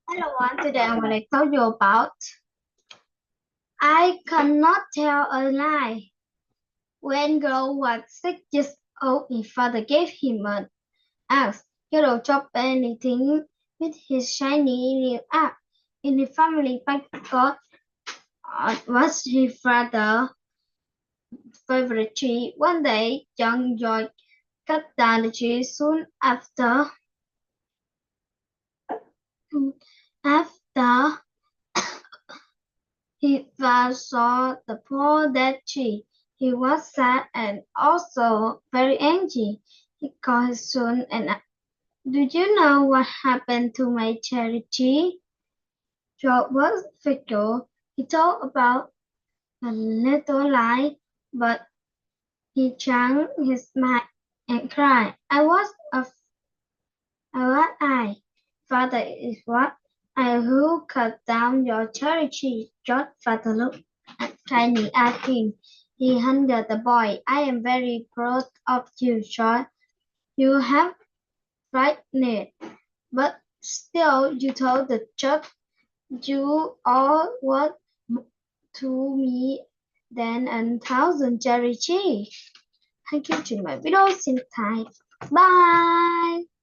Hello, everyone. Today I'm going to tell you about I cannot tell a lie. When Girl was 6 years old, his father gave him an axe. He don't chop anything with his shiny new axe. In his family backyard was his father's favorite tree. One day, young George cut down the tree soon after he first saw the poor dead tree. He was sad and also very angry. He called his son and asked, "Do you know what happened to my cherry tree?" George was fickle. He told about a little lie, but he changed his mind and cried, I, Father, is what? I who cut down your cherry tree. George's father looked Tiny at him. He handed the boy. I am very proud of you, George. You have frightened, but still you told the truth. You are worth to me than 1,000 cherry trees. Thank you, trên my video. Xin chào. Bye.